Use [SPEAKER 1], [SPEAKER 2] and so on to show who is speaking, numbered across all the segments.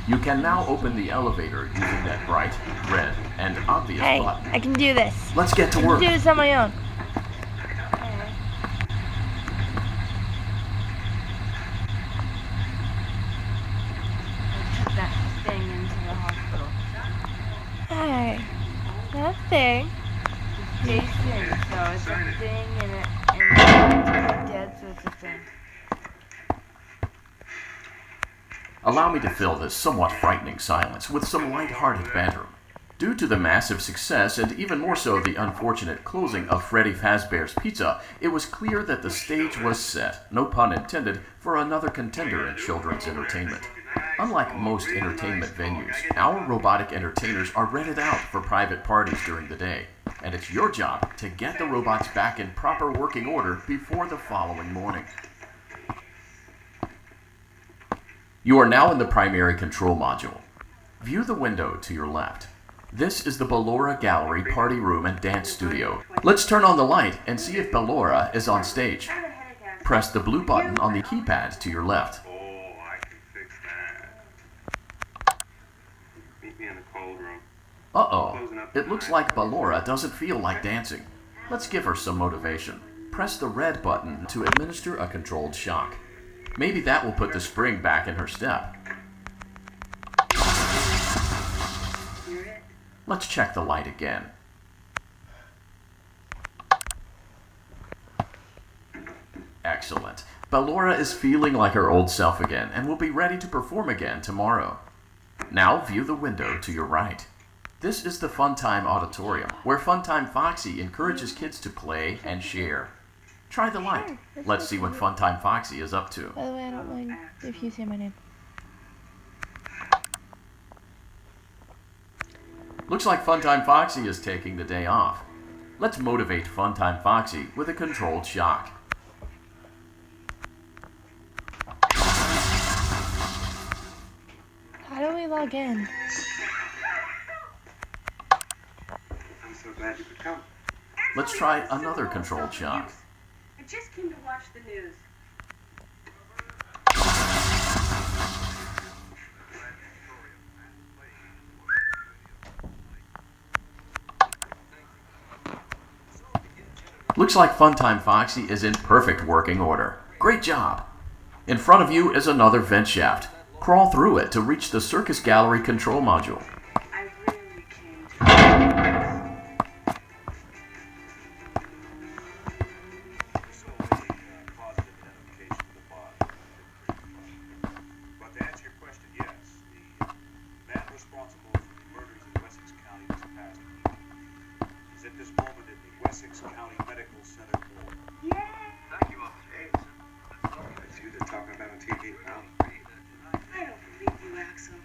[SPEAKER 1] You can now open the elevator using that bright, red, and obvious button.
[SPEAKER 2] I can do this.
[SPEAKER 1] Let's get to
[SPEAKER 2] I
[SPEAKER 1] work.
[SPEAKER 2] can do this on my own.
[SPEAKER 3] Took that thing into the hospital.
[SPEAKER 2] Hey, nothing.
[SPEAKER 3] Jason, so it's a thing and it's dead, so it's a thing.
[SPEAKER 1] Allow me to fill this somewhat frightening silence with some light-hearted banter. Due to the massive success, and even more so the unfortunate closing of Freddy Fazbear's Pizza, it was clear that the stage was set, no pun intended, for another contender in children's entertainment. Unlike most entertainment venues, our robotic entertainers are rented out for private parties during the day, and it's your job to get the robots back in proper working order before the following morning. You are now in the primary control module. View the window to your left. This is the Ballora Gallery Party Room and Dance Studio. Let's turn on the light and see if Ballora is on stage. Press the blue button on the keypad to your left.
[SPEAKER 4] Oh, I can fix that. Meet me in the cold room.
[SPEAKER 1] Uh-oh, it looks like Ballora doesn't feel like dancing. Let's give her some motivation. Press the red button to administer a controlled shock. Maybe that will put the spring back in her step. Let's check the light again. Excellent. Ballora is feeling like her old self again and will be ready to perform again tomorrow. Now view the window to your right. This is the Funtime Auditorium, where Funtime Foxy encourages kids to play and share. Try the light. Let's see what Funtime Foxy is up to.
[SPEAKER 2] By the way, I don't mind if you say my name.
[SPEAKER 1] Looks like Funtime Foxy is taking the day off. Let's motivate Funtime Foxy with a controlled shock.
[SPEAKER 2] How do we log in?
[SPEAKER 4] I'm so glad you could come.
[SPEAKER 1] Let's try another controlled shock.
[SPEAKER 5] I just came to watch the news.
[SPEAKER 1] Looks like Funtime Foxy is in perfect working order. Great job! In front of you is another vent shaft. Crawl through it to reach the Circus Gallery control module.
[SPEAKER 5] I really came to
[SPEAKER 4] But to answer your question, yes, the man responsible for the murders in Wessex County this past week is at this moment in the Wessex County Medical Center ward.
[SPEAKER 5] Yeah.
[SPEAKER 4] Thank you, Officer. It's you they're talking about on TV, pal.
[SPEAKER 5] I don't believe you, Axel.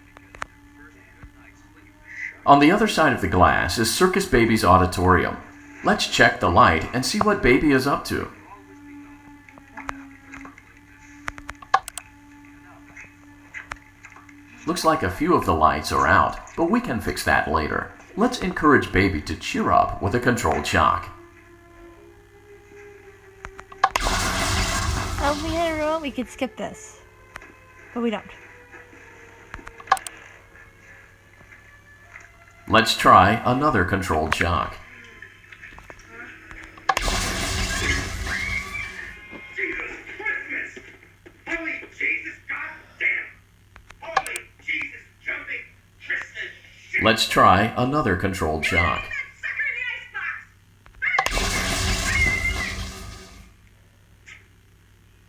[SPEAKER 1] On the other side of the glass is Circus Baby's auditorium. Let's check the light and see what Baby is up to. Looks like a few of the lights are out, but we can fix that later. Let's encourage Baby to cheer up with a controlled shock.
[SPEAKER 2] Oh, we had a rule. We could skip this, but we don't.
[SPEAKER 1] Let's try another controlled shock.
[SPEAKER 4] Jesus Christmas! Holy Jesus goddamn! Holy Jesus jumping Christmas shit!
[SPEAKER 1] Let's try another controlled shock.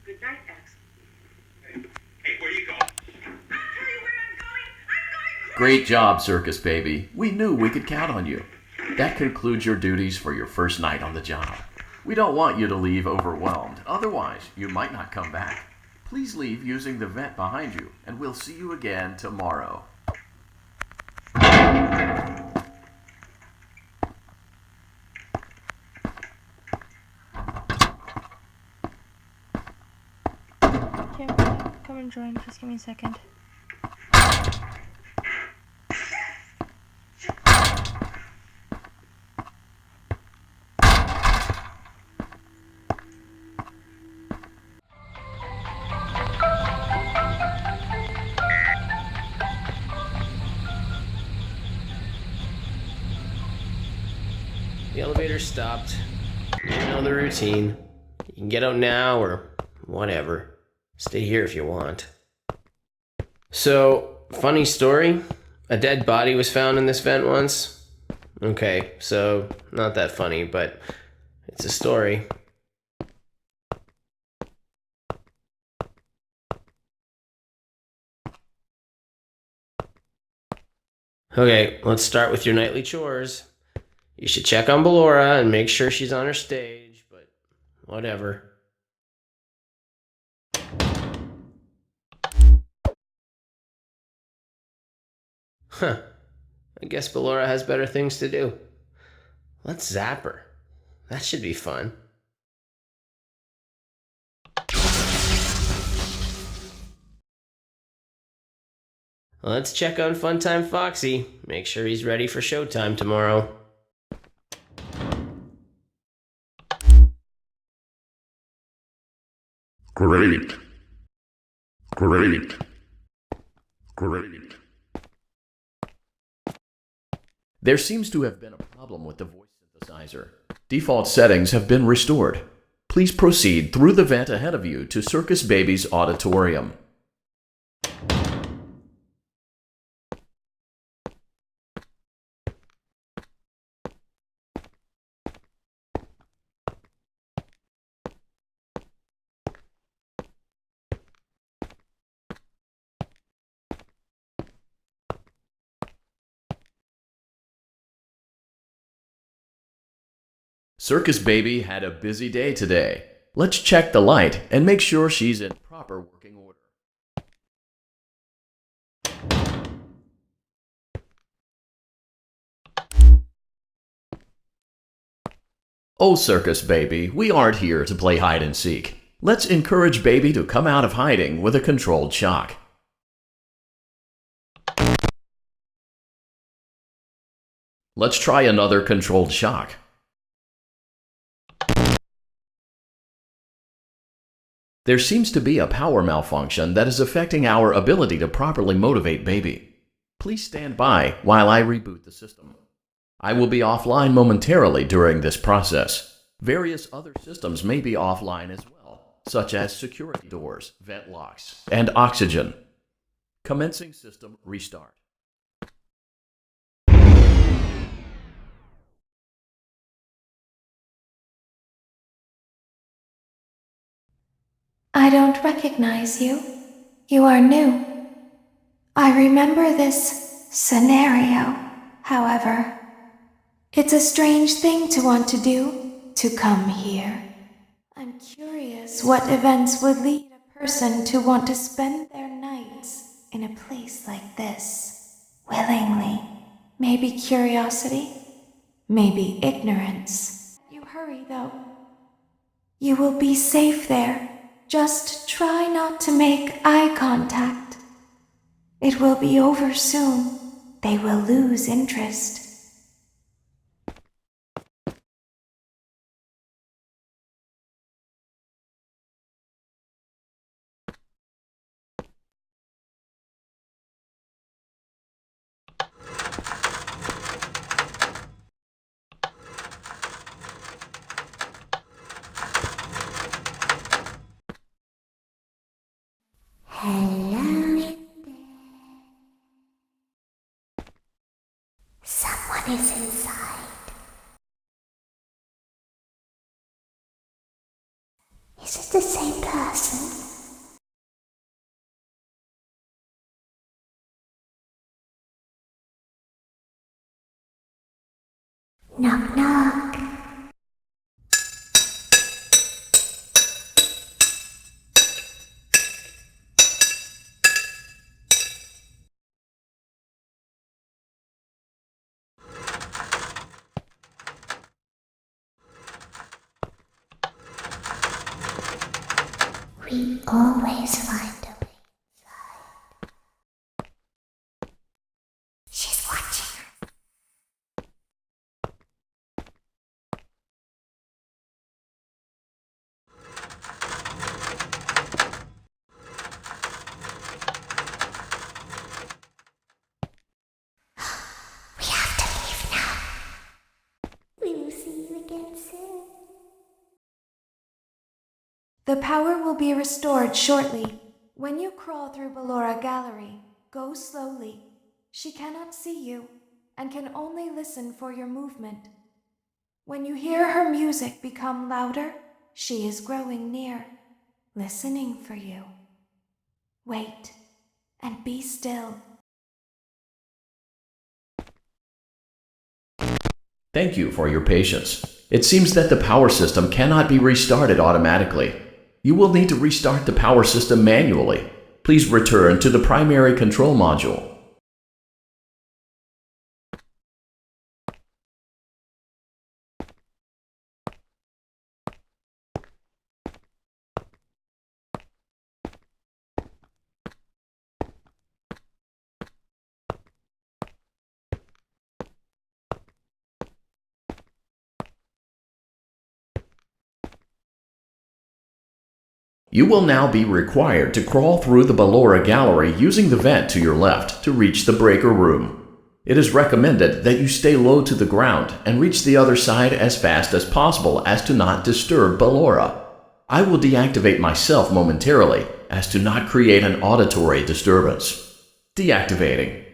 [SPEAKER 5] Good night, Axel.
[SPEAKER 4] Hey, where you going?
[SPEAKER 5] I'll tell you where I'm going. I'm going.
[SPEAKER 1] Great job, Circus Baby. We knew we could count on you. That concludes your duties for your first night on the job. We don't want you to leave overwhelmed, otherwise you might not come back. Please leave using the vent behind you, and we'll see you again tomorrow.
[SPEAKER 2] Jim, come and join. Just give me a second.
[SPEAKER 6] you're stopped. You know the routine. You can get out now or whatever. Stay here if you want. So, funny story. A dead body was found in this vent once. Okay, so not that funny, but it's a story. Okay, let's start with your nightly chores. You should check on Ballora and make sure she's on her stage, but whatever. Huh. I guess Ballora has better things to do. Let's zap her. That should be fun. Let's check on Funtime Foxy. Make sure he's ready for showtime tomorrow.
[SPEAKER 7] Great. Great. Great.
[SPEAKER 1] There seems to have been a problem with the voice synthesizer. Default settings have been restored. Please proceed through the vent ahead of you to Circus Baby's auditorium. Circus Baby had a busy day today. Let's check the light and make sure she's in proper working order. Oh, Circus Baby, we aren't here to play hide and seek. Let's encourage Baby to come out of hiding with a controlled shock. Let's try another controlled shock. There seems to be a power malfunction that is affecting our ability to properly motivate Baby. Please stand by while I reboot the system. I will be offline momentarily during this process. Various other systems may be offline as well, such as security doors, vent locks, and oxygen. Commencing system restart.
[SPEAKER 8] I don't recognize you. You are new. I remember this scenario, however. It's a strange thing to want to do, to come here. I'm curious what events would lead a person to want to spend their nights in a place like this, willingly. Maybe curiosity, maybe ignorance. You hurry though. You will be safe there. Just try not to make eye contact. It will be over soon. They will lose interest. Someone is inside. Is it the same person? Knock knock. We always find a way inside. She's watching us. We have to leave now. We will see you again. The power will be restored shortly. When you crawl through Ballora Gallery, go slowly. She cannot see you and can only listen for your movement. When you hear her music become louder, she is growing near, listening for you. Wait and be still.
[SPEAKER 1] Thank you for your patience. It seems that the power system cannot be restarted automatically. You will need to restart the power system manually. Please return to the primary control module. You will now be required to crawl through the Ballora Gallery using the vent to your left to reach the breaker room. It is recommended that you stay low to the ground and reach the other side as fast as possible as to not disturb Ballora. I will deactivate myself momentarily as to not create an auditory disturbance. Deactivating.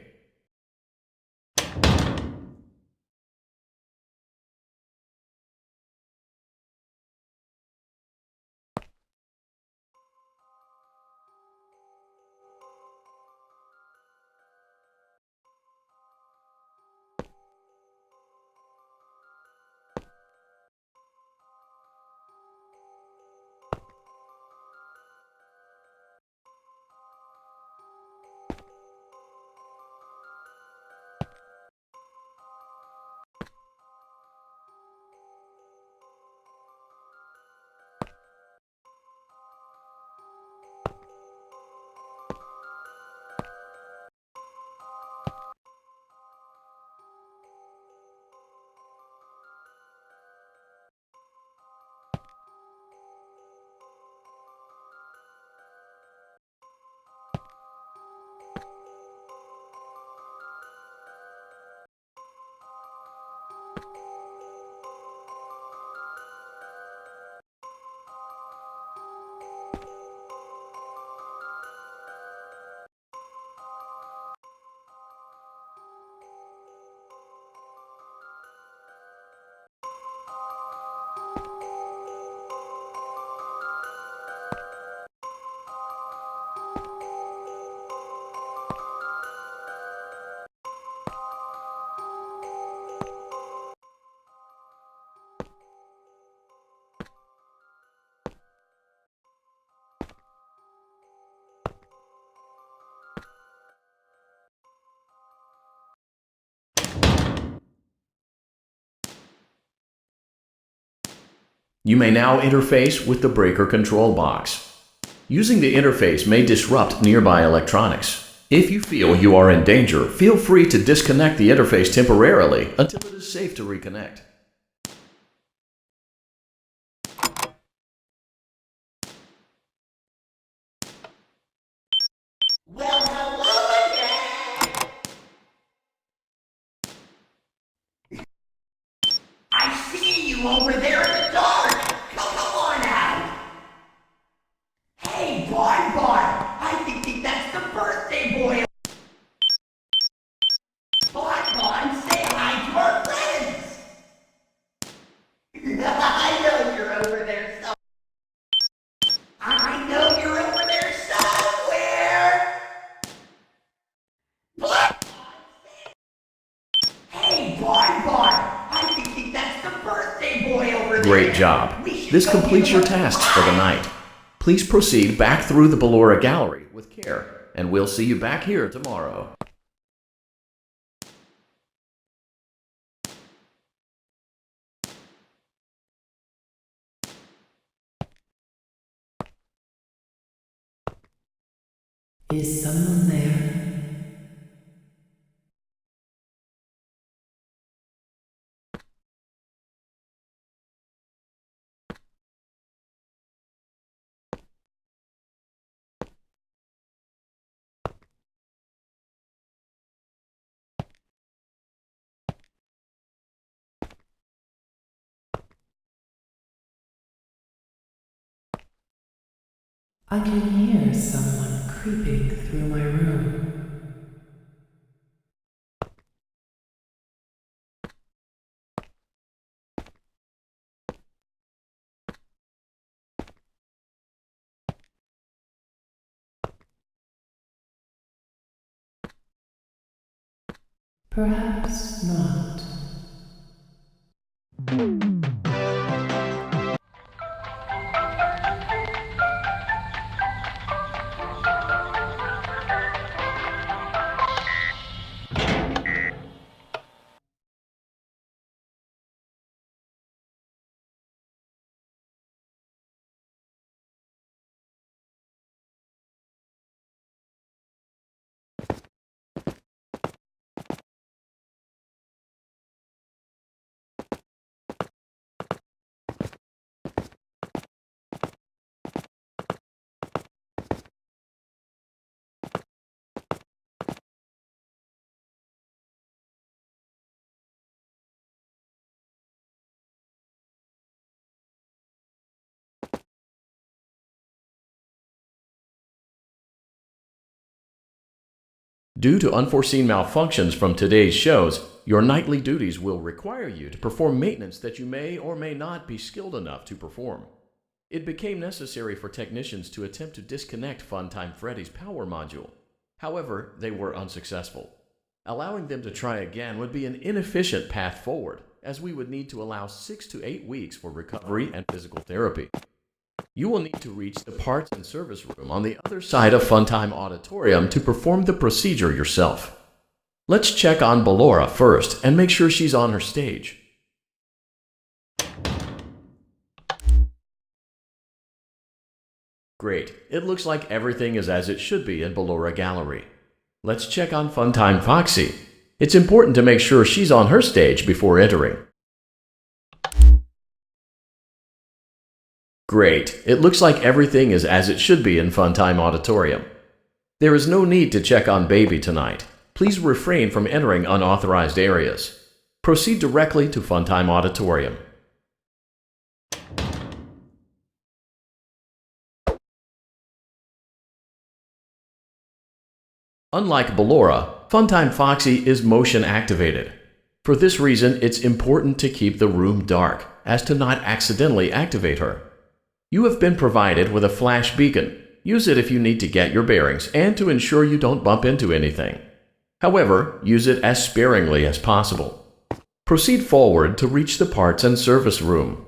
[SPEAKER 1] You may now interface with the breaker control box. Using the interface may disrupt nearby electronics. If you feel you are in danger, feel free to disconnect the interface temporarily until it is safe to reconnect.
[SPEAKER 9] Well, hello again! I see you over there in the dark! Come on out! Hey, Bonbon! I think that's the birthday boy! Bonbon, say hi to our friends! I know you're over there somewhere! I know you're over there somewhere! Hey, Bonbon! I think that's the birthday boy over there!
[SPEAKER 1] Great job. This completes your tasks for the night. Please proceed back through the Ballora Gallery with care, and we'll see you back here tomorrow.
[SPEAKER 9] Is someone there?
[SPEAKER 10] I can hear someone creeping through my room. Perhaps not.
[SPEAKER 1] Due to unforeseen malfunctions from today's shows, your nightly duties will require you to perform maintenance that you may or may not be skilled enough to perform. It became necessary for technicians to attempt to disconnect Funtime Freddy's power module. However, they were unsuccessful. Allowing them to try again would be an inefficient path forward, as we would need to allow 6 to 8 weeks for recovery and physical therapy. You will need to reach the parts and service room on the other side of Funtime Auditorium to perform the procedure yourself. Let's check on Ballora first and make sure she's on her stage. Great, it looks like everything is as it should be in Ballora Gallery. Let's check on Funtime Foxy. It's important to make sure she's on her stage before entering. Great, it looks like everything is as it should be in Funtime Auditorium. There is no need to check on Baby tonight. Please refrain from entering unauthorized areas. Proceed directly to Funtime Auditorium. Unlike Ballora, Funtime Foxy is motion activated. For this reason, it's important to keep the room dark, as to not accidentally activate her. You have been provided with a flash beacon. Use it if you need to get your bearings and to ensure you don't bump into anything. However, use it as sparingly as possible. Proceed forward to reach the parts and service room.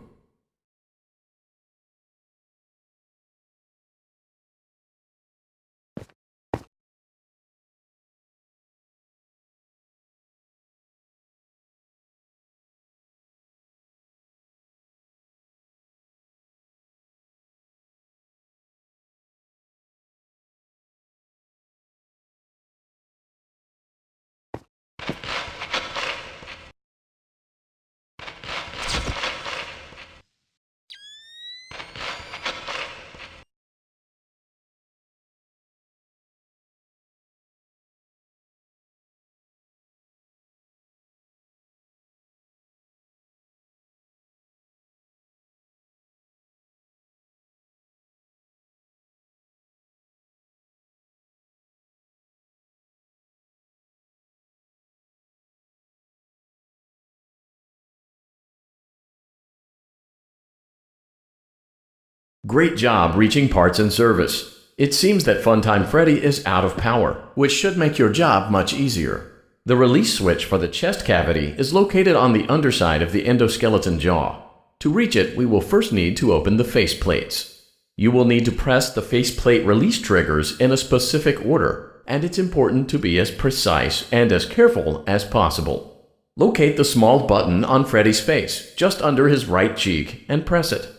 [SPEAKER 1] Great job reaching parts and service. It seems that Funtime Freddy is out of power, which should make your job much easier. The release switch for the chest cavity is located on the underside of the endoskeleton jaw. To reach it, we will first need to open the face plates. You will need to press the faceplate release triggers in a specific order, and it's important to be as precise and as careful as possible. Locate the small button on Freddy's face, just under his right cheek, and press it.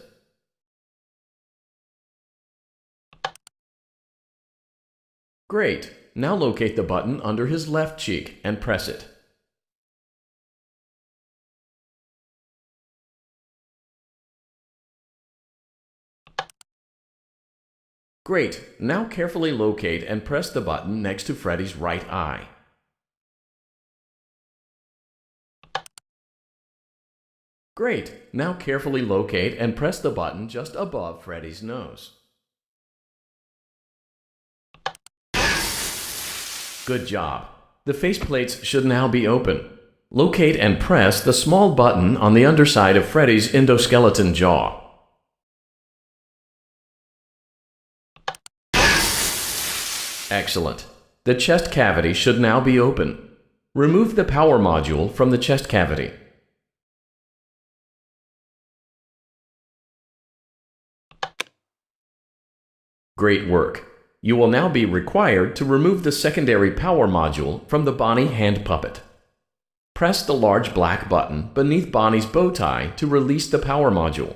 [SPEAKER 1] Great! Now locate the button under his left cheek and press it. Great! Now carefully locate and press the button next to Freddy's right eye. Great! Now carefully locate and press the button just above Freddy's nose. Good job. The faceplates should now be open. Locate and press the small button on the underside of Freddy's endoskeleton jaw. Excellent. The chest cavity should now be open. Remove the power module from the chest cavity. Great work. You will now be required to remove the secondary power module from the Bonnie hand puppet. Press the large black button beneath Bonnie's bow tie to release the power module.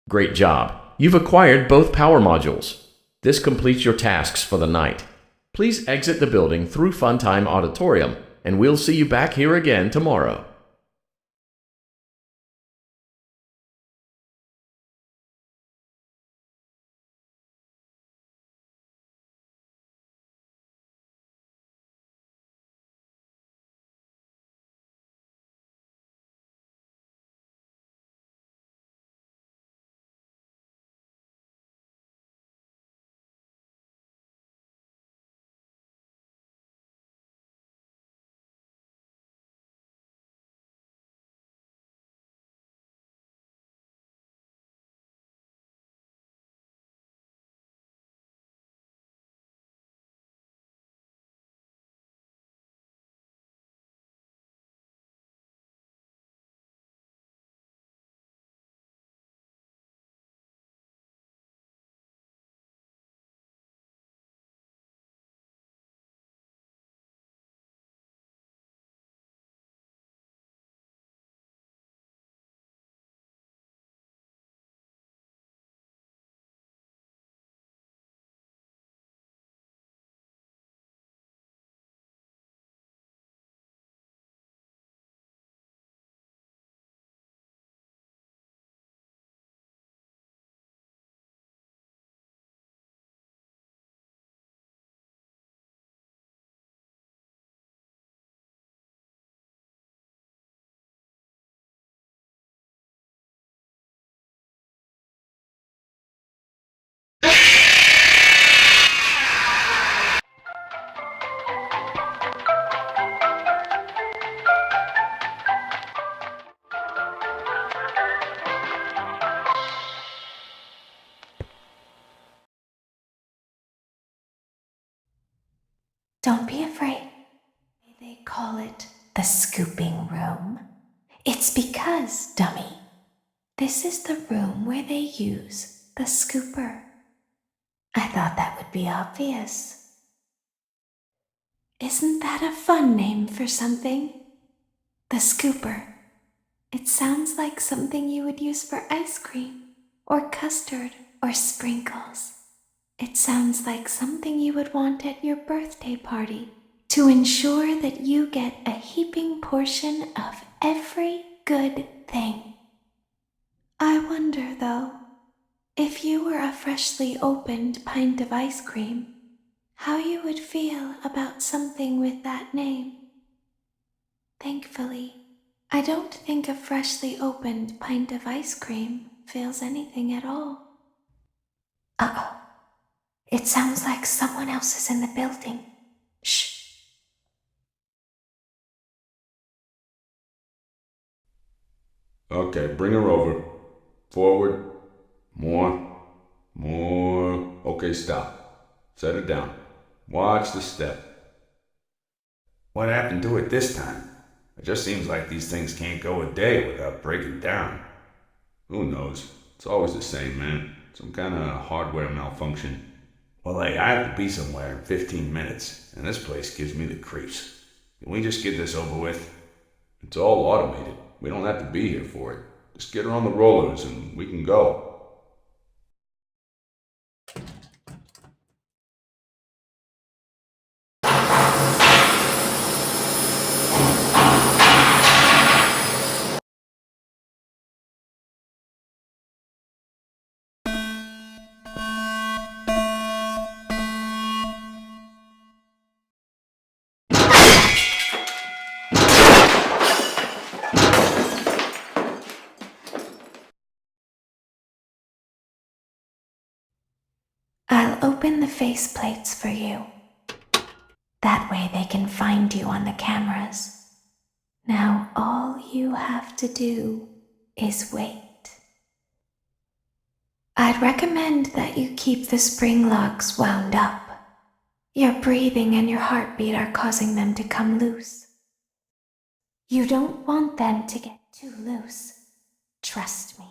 [SPEAKER 1] Great job. You've acquired both power modules. This completes your tasks for the night. Please exit the building through Funtime Auditorium, and we'll see you back here again tomorrow.
[SPEAKER 8] Don't be afraid. They call it the scooping room. It's because, dummy, this is the room where they use the scooper. I thought that would be obvious. Isn't that a fun name for something? The scooper. It sounds like something you would use for ice cream, or custard, or sprinkles. It sounds like something you would want at your birthday party to ensure that you get a heaping portion of every good thing. I wonder, though, if you were a freshly opened pint of ice cream, how you would feel about something with that name. Thankfully, I don't think a freshly opened pint of ice cream feels anything at all. Uh-oh. It sounds like someone else is in the building. Shh.
[SPEAKER 11] Okay, bring her over. Forward. More. Okay, stop. Set it down. Watch the step.
[SPEAKER 12] What happened to it this time? It just seems like these things can't go a day without breaking down.
[SPEAKER 11] Who knows? It's always the same, man. Some kind of hardware malfunction.
[SPEAKER 12] Well, hey, I have to be somewhere in 15 minutes, and this place gives me the creeps. Can we just get this over with?
[SPEAKER 11] It's all automated. We don't have to be here for it. Just get her on the rollers and we can go.
[SPEAKER 8] faceplates for you. That way they can find you on the cameras. Now all you have to do is wait. I'd recommend that you keep the spring locks wound up. Your breathing and your heartbeat are causing them to come loose. You don't want them to get too loose. Trust me.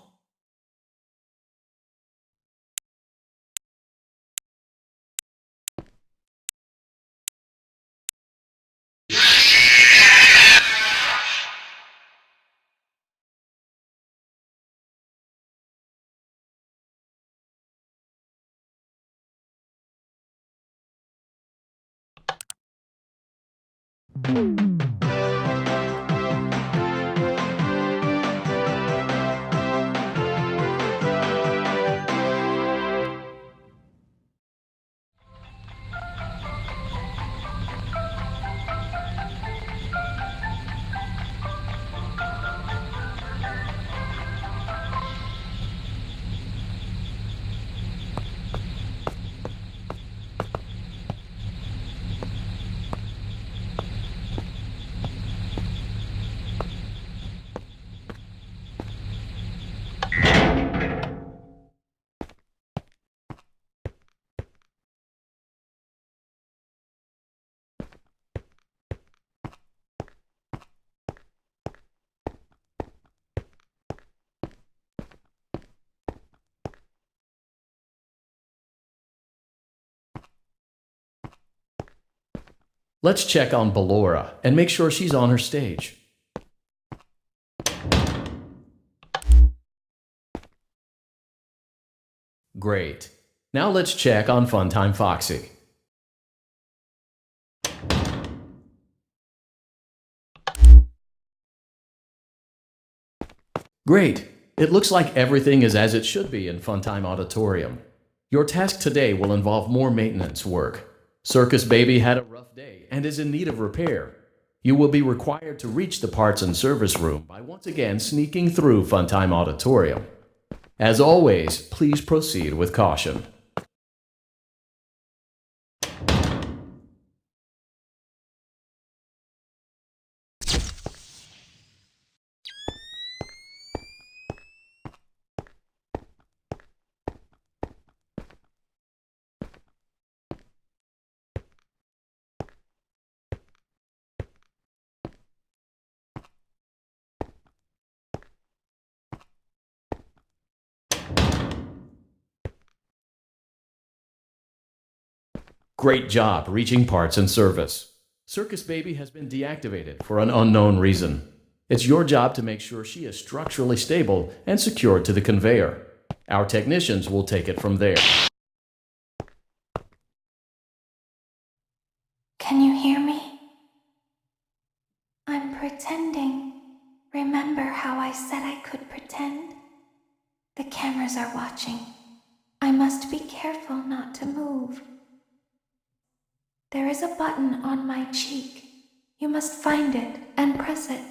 [SPEAKER 1] Let's check on Ballora and make sure she's on her stage. Great. Now let's check on Funtime Foxy. Great. It looks like everything is as it should be in Funtime Auditorium. Your task today will involve more maintenance work. Circus Baby had a rough day and is in need of repair. You will be required to reach the parts and service room by once again sneaking through Funtime Auditorium. As always, please proceed with caution. Great job reaching parts and service. Circus Baby has been deactivated for an unknown reason. It's your job to make sure she is structurally stable and secured to the conveyor. Our technicians will take it from there.
[SPEAKER 8] Can you hear me? I'm pretending. Remember how I said I could pretend? The cameras are watching. I must be careful not to move. There is a button on my cheek. You must find it and press it.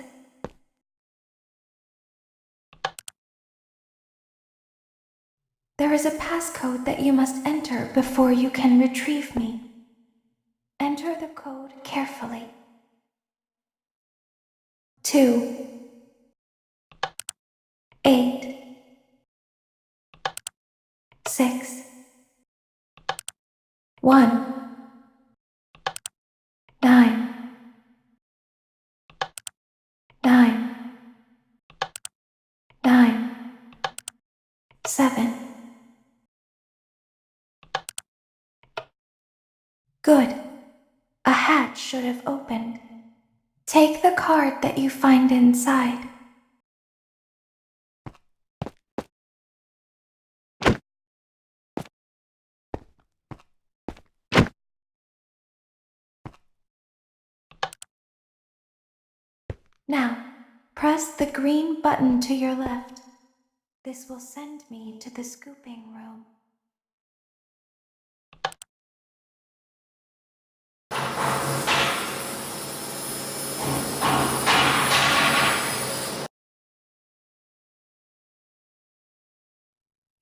[SPEAKER 8] There is a passcode that you must enter before you can retrieve me. Enter the code carefully. 2 8 6 1 9 9 9 7. Good. A hatch should have opened. Take the card that you find inside. Now, press the green button to your left. This will send me to the scooping room.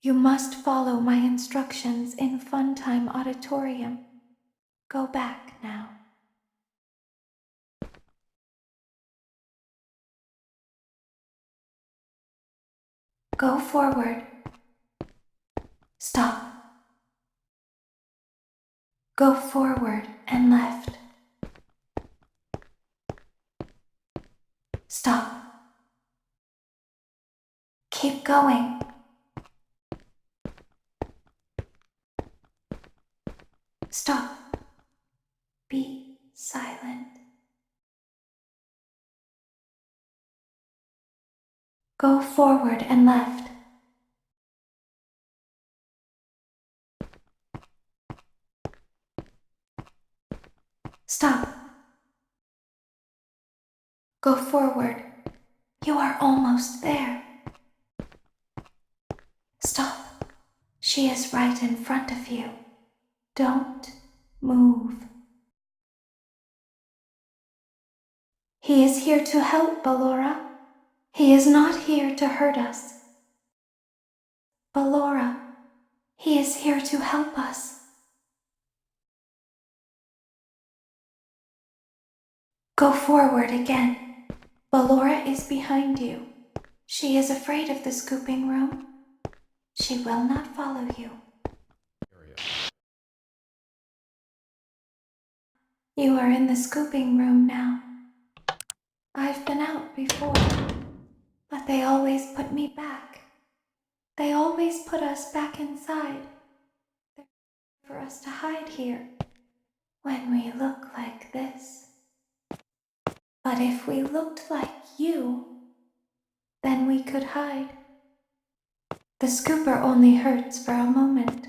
[SPEAKER 8] You must follow my instructions in Funtime Auditorium. Go back now. Go forward. Stop. Go forward and left. Stop. Keep going. Stop. Be silent. Go forward and left. Stop. Go forward. You are almost there. Stop. She is right in front of you. Don't move. He is here to help, Ballora. He is not here to hurt us. Ballora, he is here to help us. Go forward again. Ballora is behind you. She is afraid of the scooping room. She will not follow you. You are in the scooping room now. I've been out before, but they always put me back. They always put us back inside. They're for us to hide here when we look like this. But if we looked like you, then we could hide. The scooper only hurts for a moment.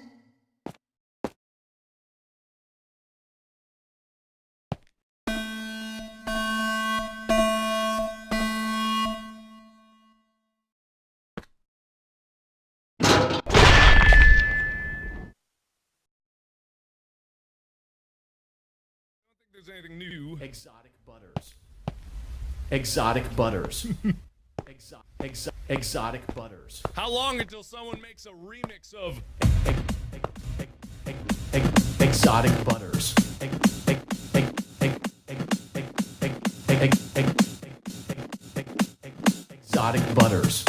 [SPEAKER 13] There's anything new.
[SPEAKER 1] Exotic butters. Exotic butters. Exotic butters.
[SPEAKER 13] How long until someone makes a remix of
[SPEAKER 1] Exotic butters. Exotic butters.